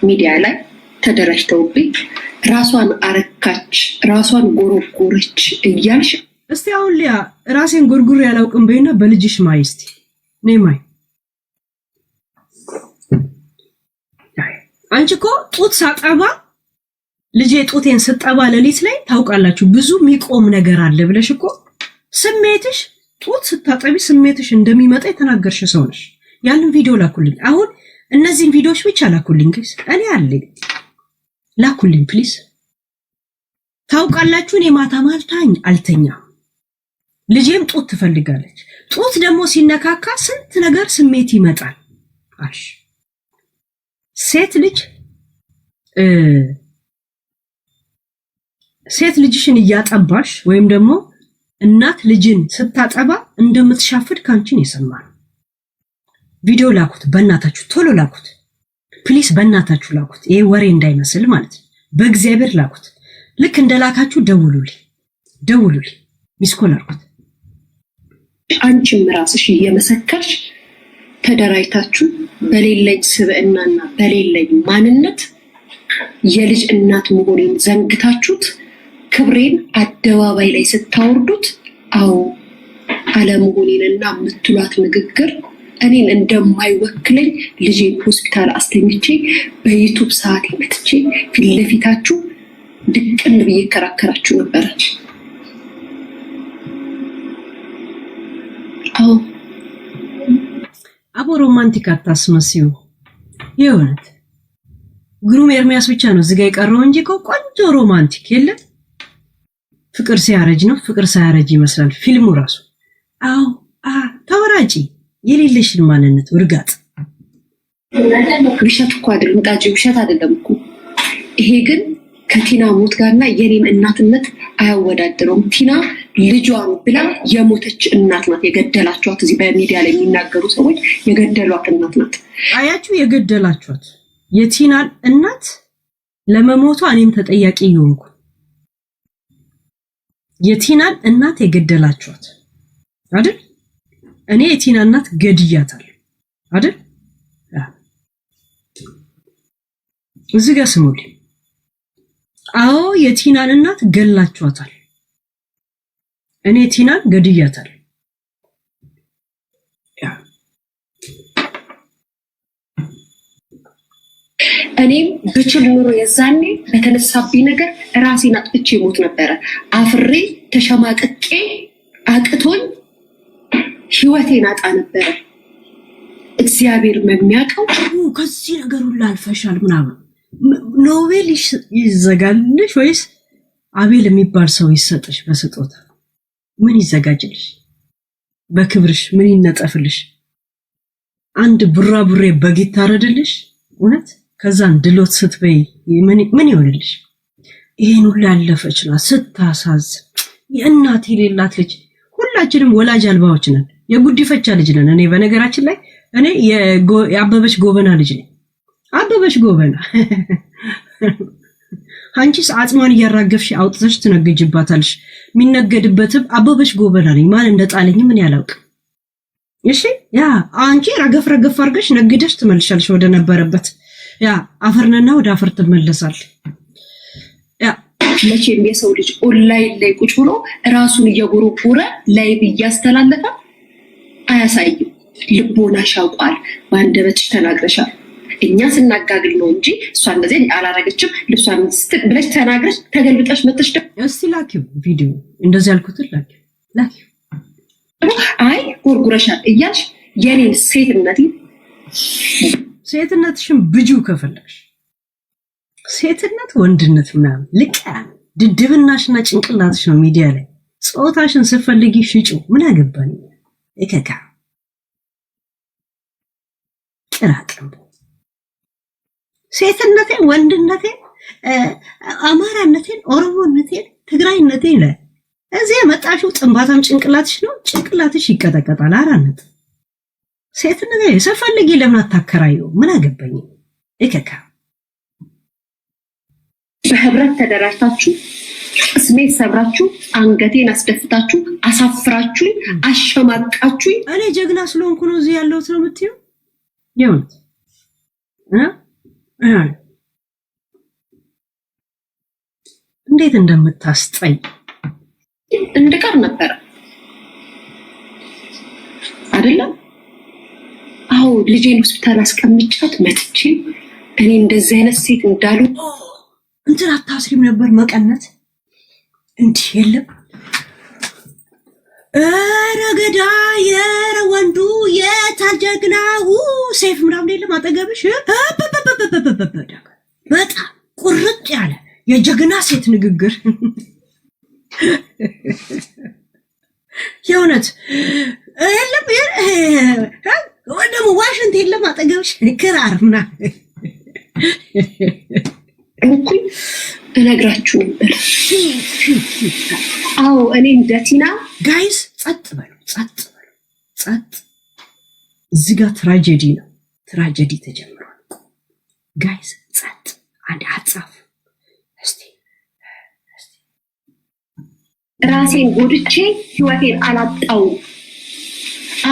S1: ሚዲያ ላይ ተደራጅተውብኝ ራሷን አረካች ራሷን ጎረጎረች እያልሽ
S2: እስቲ አሁን ሊያ ራሴን ጎርጉሬ ያላውቅም በይና በልጅሽ ማይ እስቲ ነይ ማይ። አንቺ እኮ ጡት ሳጠባ ልጄ ጡቴን ስጠባ ሌሊት ላይ ታውቃላችሁ ብዙ የሚቆም ነገር አለ ብለሽ እኮ ስሜትሽ ጡት ስታጠቢ ስሜትሽ እንደሚመጣ የተናገርሽ ሰው ነሽ። ያንን ቪዲዮ ላኩልኝ። አሁን እነዚህን ቪዲዮዎች ብቻ ላኩልኝ ጋይስ። እኔ አለኝ ላኩልኝ ፕሊዝ። ታውቃላችሁ እኔ ማታ ማልታኝ አልተኛ። ልጄም ጡት ትፈልጋለች። ጡት ደግሞ ሲነካካ ስንት ነገር ስሜት ይመጣል። አሽ ሴት ልጅሽን እያጠባሽ ወይም ደግሞ እናት ልጅን ስታጠባ እንደምትሻፍድ ካንቺን የሰማነው ቪዲዮ ላኩት። በእናታችሁ ቶሎ ላኩት ፕሊስ፣ በእናታችሁ ላኩት። ይሄ ወሬ እንዳይመስል ማለት ነው። በእግዚአብሔር ላኩት። ልክ እንደላካችሁ ደውሉልኝ ሚስኮል አድርጉት።
S1: አንቺም ራስሽ እየመሰከርሽ ተደራጅታችሁ በሌለኝ ስብዕናና በሌለኝ ማንነት የልጅ እናት መሆኔን ዘንግታችሁት ክብሬን አደባባይ ላይ ስታወርዱት፣ አዎ አለመሆኔንና የምትሏት ንግግር እኔን እንደማይወክለኝ ልጄን ሆስፒታል አስተኝቼ በዩቱብ ሰዓት መጥቼ ፊት ለፊታችሁ ድቅን ብዬ ከራከራችሁ ነበረ። አዎ
S2: አቦ ሮማንቲክ አታስመስዩ። የእውነት ግሩም ኤርሚያስ ብቻ ነው እዚህ ጋር የቀረው እንጂ እኮ ቆንጆ ሮማንቲክ የለም። ፍቅር ሲያረጅ ነው ፍቅር ሳያረጅ ይመስላል ፊልሙ ራሱ። አዎ ተወራጪ የሌለሽን ማንነት ውርጋጥ።
S1: ውሸት እኮ አይደለም ጣጪ፣ ውሸት አይደለም እኮ ይሄ። ግን ከቲና ሞት ጋርና የኔን እናትነት አያወዳድረውም። ቲና ልጇን ብላ የሞተች እናት ናት የገደላችኋት። እዚህ በሚዲያ ላይ የሚናገሩ ሰዎች የገደሏት እናት ናት።
S2: አያችሁ፣ የገደላችኋት የቲናን እናት ለመሞቷ እኔም ተጠያቂ ይሆንኩ። የቲናን እናት የገደላችኋት አይደል? እኔ የቲና እናት ገድያታለሁ አይደል? እዚህ ጋር ስሙልኝ። አዎ የቲናን እናት ገላችኋታል። እኔ ቲናን ገድያታለሁ።
S1: እኔም ብችል ኑሮ የዛኔ በተነሳብኝ ነገር ራሴን አጥፍቼ ሞት ነበረ። አፍሬ ተሸማቅቄ አቅቶኝ ህይወቴን አጣ ነበረ። እግዚአብሔር የሚያውቀው
S2: ከዚህ ነገር ሁሉ አልፈሻል ምናምን። ኖቤል ይዘጋልሽ ወይስ አቤል የሚባል ሰው ይሰጥሽ በስጦታ? ምን ይዘጋጅልሽ? በክብርሽ ምን ይነጠፍልሽ? አንድ ቡራቡሬ በግ ይታረድልሽ? እውነት ከዛን ድሎት ስትበይ ምን ይሆንልሽ? ይሄን ሁሉ ያለፈች ናት። ስታሳዝን የእናት የሌላት ልጅ። ሁላችንም ወላጅ አልባዎች ነን። የጉዲፈቻ ልጅ ነን። እኔ በነገራችን ላይ እኔ የአበበች ጎበና ልጅ ነኝ። አበበች ጎበና አንቺስ አጽሟን እያራገፍሽ አውጥተሽ ትነግጅባታለሽ። የሚነገድበትም አበበች ጎበና ነኝ። ማን እንደጣለኝ ምን ያላውቅ። እሺ ያ አንቺ ረገፍ ረገፍ አድርገሽ ነግደሽ ትመልሻለሽ ወደ ነበረበት። ያ አፈርነና ወደ አፈር ትመለሳል። ያ
S1: መቼም የሰው ልጅ ኦንላይን ላይ ቁጭ ብሎ ራሱን እየጎረጎረ ላይቭ እያስተላለፈ አያሳይም። ልቦናሽ ያውቃል። በአንደበትሽ ተናግረሻል። እኛ ስናጋግል ነው እንጂ እሷ እንደዚህ አላረገችም ልብሷን ስትል ብለሽ ተናግረሽ ተገልብጠሽ መጥተሽ
S2: እስቲ ላኪው ቪዲዮ እንደዚህ ያልኩትን ላኪው
S1: አይ ጎርጉረሻል እያልሽ የኔን
S2: ሴትነትሽን ብጁ ከፈለግሽ ሴትነት ወንድነት ምናምን ልቅ ድድብናሽና ጭንቅላትሽ ነው ሚዲያ ላይ። ጾታሽን ስትፈልጊ ሽጩ። ምን አገባኝ እከካ ቅራቅም ሴትነቴን፣ ወንድነቴን፣ አማራነቴን፣ ኦሮሞነቴን፣ ትግራይነቴን ላይ እዚህ የመጣሽው ጥንባታም ጭንቅላትሽ ነው። ጭንቅላትሽ ይቀጠቀጣል። አራነት ሴትነቴ ስፈልጊ ለምን አታከራዩ? ምን አገባኝ እከካ።
S1: በህብረት ተደራጅታችሁ ቅስሜ ሰብራችሁ አንገቴን አስደፍታችሁ አሳፍራችሁኝ አሸማቃችሁኝ።
S2: እኔ ጀግና ስለሆንኩ ነው እዚህ ያለሁት ነው የምትይው? የእውነት እንዴት እንደምታስጠይ
S1: እንድቀር ነበረ አይደለም? አዎ ልጄን ሆስፒታል አስቀምጫት መጥቼ እኔ እንደዚህ አይነት ሴት እንዳሉ
S2: እንትን አታስሪም ነበር መቀነት እንዲህ የለም። ኧረ ገዳይ ኧረ ወንዱ የታጀግናው ሴፍ ምናምን የለም አጠገብሽ። በጣም ቁርጥ ያለ የጀግና ሴት ንግግር የእውነት የለም። ደግሞ ዋሽንት የለም አጠገብሽ ክራር ምናምን
S1: እንኩኝ እነግራችሁ ነበር። አዎ እኔ እንደ ቲና
S2: ጋይስ ጸጥ በሉ ጸጥ። እዚህ ጋር ትራጀዲ ነው። ትራጀዲ ተጀምሯል ጋይስ ጸጥ። አንድ ሀጻፍ እስቲ
S1: ራሴን ጎድቼ ህይወቴን አላጣውም።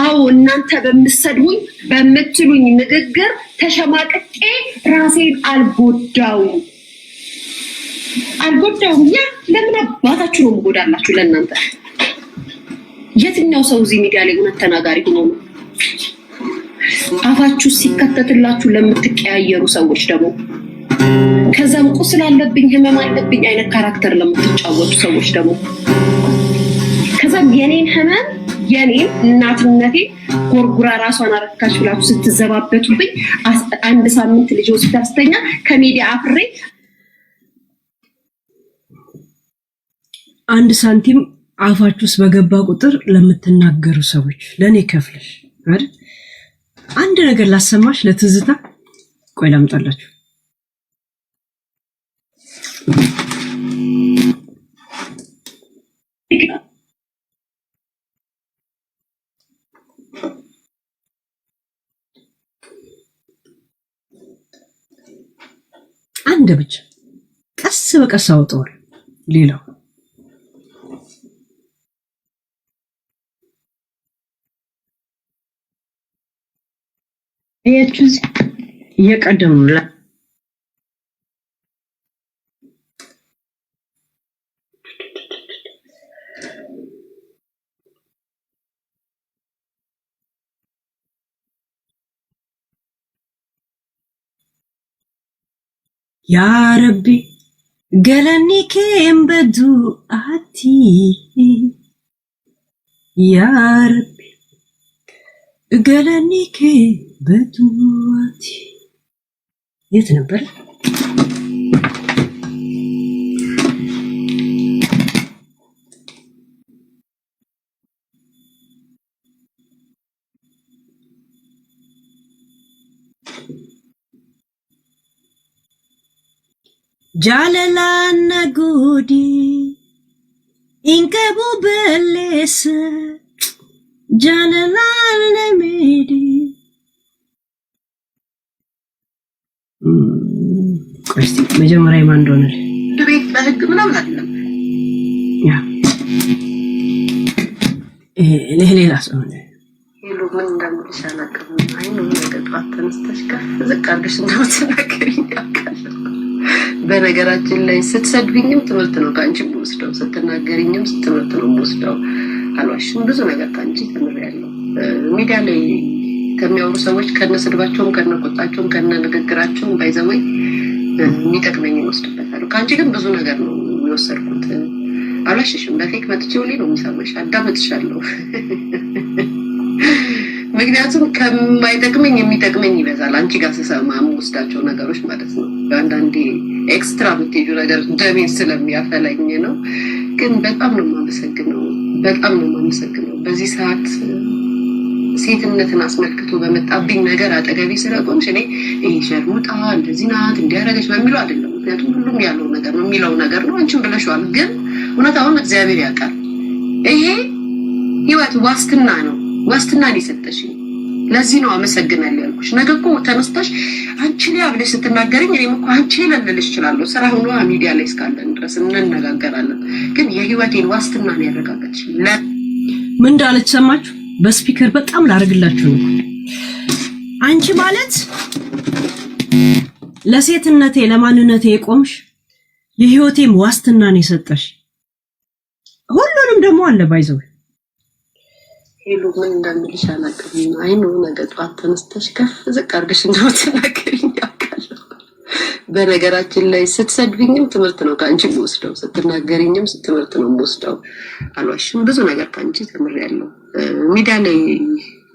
S1: አዎ እናንተ በምትሰድቡኝ በምትሉኝ ንግግር ተሸማቅቄ ራሴን አልጎዳውም። ያ ለምን አባታችሁ ነው የምጎዳላችሁ? ለእናንተ የትኛው ሰው እዚህ ሚዲያ ላይ እውነት ተናጋሪ ሆኖ ነው? አፋችሁ ሲከተትላችሁ ለምትቀያየሩ ሰዎች ደግሞ ከዛም ቁስል አለብኝ ህመም አለብኝ አይነት ካራክተር ለምትጫወቱ ሰዎች ደግሞ ከዛም የኔን ህመም የኔን እናትነቴ ጎርጉራ ራሷን አረካች ብላችሁ ስትዘባበቱብኝ አንድ ሳምንት ልጅ ሆስፒታል ስተኛ ከሚዲያ አፍሬ
S2: አንድ ሳንቲም አፋችሁ ውስጥ በገባ ቁጥር ለምትናገሩ ሰዎች ለኔ ከፍለሽ አይደል? አንድ ነገር ላሰማሽ ለትዝታ። ቆይ ላምጣላችሁ። ብቻ ቀስ በቀስ አውጣዋል። ሌላው እየቹዝ እየቀደሙ ያ ረቢ ገለኒ ከእምበዱ አቲ ያ ረቢ ገለኒ ከእምበዱ አቲ የት ነበር? ጃለላና ጉዲ ኢንከቡ በለሰ ጃለላና ሜዲ እስቲ መጀመሪያ ማን እንደሆነ
S1: ቤት በህግ ምናምን አይደለም
S2: ያ ሌላ ሰው ነው
S1: ሄሎ ምን እንደምልሽ አላውቅም። አይኑ ነገር ጧት ተነስተሽ ከፍ ዝቅ አድርገሽ እንደምትናገሪኝ ያውቃለሁ። በነገራችን ላይ ስትሰድብኝም ትምህርት ነው ካንቺ የምወስደው፣ ስትናገሪኝም ትምህርት ነው የምወስደው። አልዋሽም፣ ብዙ ነገር ካንቺ ተምሬያለሁ። ሚዲያ ላይ ከሚያወሩ ሰዎች ከነስድባቸውም ከነቁጣቸውም ከነንግግራቸውም ባይዘወይ የሚጠቅመኝ ወስድበታለሁ። ካንቺ ግን ብዙ ነገር ነው የወሰድኩት። አልዋሽሽም፣ በፌክ መጥቼ ሁሌ ነው የሚሰማሽ፣ አዳምጥሻለሁ። ምክንያቱም ከማይጠቅመኝ የሚጠቅመኝ ይበዛል። አንቺ ጋር ስሰማ የምወስዳቸው ነገሮች ማለት ነው። አንዳንዴ ኤክስትራ የምትሄጁ ነገር ደሜን ስለሚያፈላኝ ነው። ግን በጣም ነው የማመሰግነው፣ በጣም ነው የማመሰግነው። በዚህ ሰዓት ሴትነትን አስመልክቶ በመጣብኝ ነገር አጠገቢ ስለቆምሽ እኔ ይሄ ሸርሙጣ እንደዚህ ናት እንዲያደረገች በሚለው አይደለም። ምክንያቱም ሁሉም ያለው ነገር ነው የሚለው ነገር ነው። አንቺም ብለሽዋል። ግን እውነታውን እግዚአብሔር ያውቃል። ይሄ ህይወት ዋስትና ነው። ዋስትናን የሰጠሽኝ ለዚህ ነው አመሰግናለሁ ያልኩሽ። ነገ እኮ ተነስተሽ አንቺ ላይ አብለሽ ስትናገሪኝ እኔም እኮ አንቺ ልልሽ እችላለሁ። ስራ ሆኖ ሚዲያ ላይ እስካለን ድረስ እንነጋገራለን። ግን የህይወቴን ዋስትናን ያረጋገጥሽ
S2: ምን እንዳለች ሰማችሁ? በስፒከር በጣም ላደርግላችሁ ነው። አንቺ ማለት ለሴትነቴ ለማንነቴ የቆምሽ የህይወቴም ዋስትናን የሰጠሽ ሁሉንም ደግሞ አለ ባይዘው
S1: ሄሎ ምን እንደምልሽ አላውቅም። አይኑ ነገ ጧት ተነስተሽ ከፍ ዝቅ አድርገሽ እንደምትናገሪኝ ያውቃለሁ። በነገራችን ላይ ስትሰድብኝም ትምህርት ነው ካንቺ የምወስደው፣ ስትናገሪኝም ትምህርት ነው የምወስደው። አልዋሽም፣ ብዙ ነገር ካንቺ ተምሬያለሁ። ሚዲያ ላይ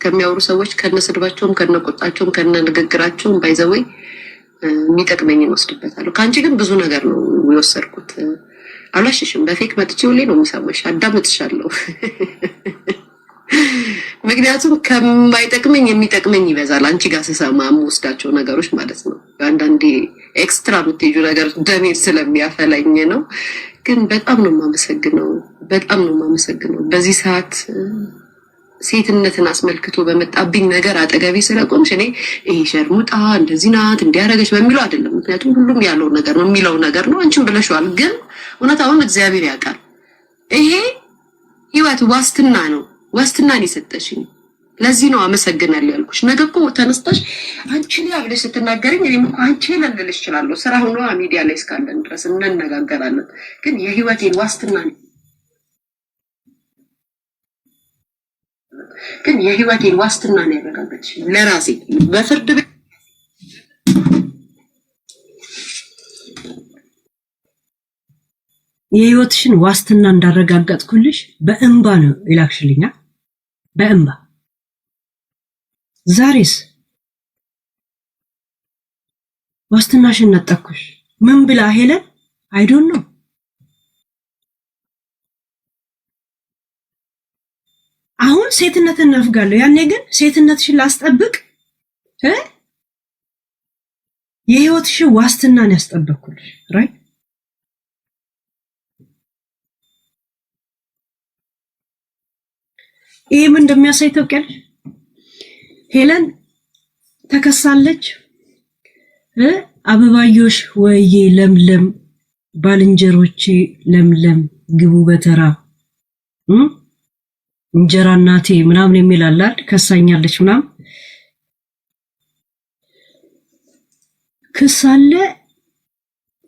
S1: ከሚያወሩ ሰዎች ከነስድባቸውም ከነቁጣቸውም ከነንግግራቸውም ባይዘወይ የሚጠቅመኝ ወስድበታለሁ። ካንቺ ግን ብዙ ነገር ነው የወሰድኩት። አልዋሽሽም፣ በፌክ መጥቼ ሁሌ ነው የሚሰማሽ፣ አዳምጥሻለሁ። ምክንያቱም ከማይጠቅመኝ የሚጠቅመኝ ይበዛል። አንቺ ጋር ስሰማ የምወስዳቸው ነገሮች ማለት ነው። አንዳንዴ ኤክስትራ የምትሄጁ ነገር ደሜን ስለሚያፈላኝ ነው። ግን በጣም ነው የማመሰግነው፣ በጣም ነው የማመሰግነው። በዚህ ሰዓት ሴትነትን አስመልክቶ በመጣብኝ ነገር አጠገቢ ስለቆምሽ እኔ ይሄ ሸርሙጣ እንደዚህ ናት እንዲያደረገች በሚለው አይደለም። ምክንያቱም ሁሉም ያለው ነገር ነው የሚለው ነገር ነው። አንቺም ብለሽዋል። ግን እውነታውን እግዚአብሔር ያውቃል። ይሄ ህይወት ዋስትና ነው። ዋስትናን የሰጠሽኝ ለዚህ ነው አመሰግናለሁ ያልኩሽ። ነገ እኮ ተነስተሽ አንቺ ላይ አብለሽ ስትናገሪኝ እኔም እኮ አንቺ ልልሽ እችላለሁ። ስራ ሆኖ ሚዲያ ላይ እስካለን ድረስ እንነጋገራለን። ግን የህይወቴን ዋስትና ግን የህይወቴን ዋስትና ነው ያረጋገጥሽኝ ለራሴ በፍርድ ቤት
S2: የህይወትሽን ዋስትና እንዳረጋገጥኩልሽ በእንባ ነው ይላክሽልኛ። በእንባ ዛሬስ ዋስትናሽን ነጠቅኩሽ። ምን ብላ ሄለን? አይ ዶንት ኖ። አሁን ሴትነትን ነፍጋለሁ። ያኔ ግን ሴትነትሽን ላስጠብቅ የህይወትሽን ዋስትናን ያስጠበቅኩልሽ ራይት። ይሄ ምን እንደሚያሳይ ታውቂያለሽ? ሄለን ተከሳለች። አበባዮሽ ወዬ ለምለም ባልንጀሮቼ ለምለም ግቡ በተራ እንጀራ እናቴ ምናምን የሚል አላል ከሳኛለች ምናምን ክስ አለ።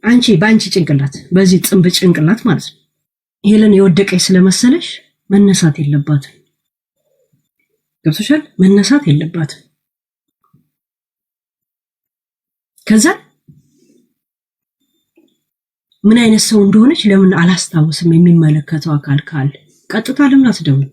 S2: አንቺ በአንቺ ጭንቅላት በዚህ ጽንብ ጭንቅላት ማለት ነው ሄለን የወደቀች ስለመሰለሽ መነሳት የለባትም። ገብቶሻል? መነሳት የለባትም። ከዛ ምን አይነት ሰው እንደሆነች ለምን አላስታውስም የሚመለከተው አካል ካለ ቀጥታ ለምን አትደውል?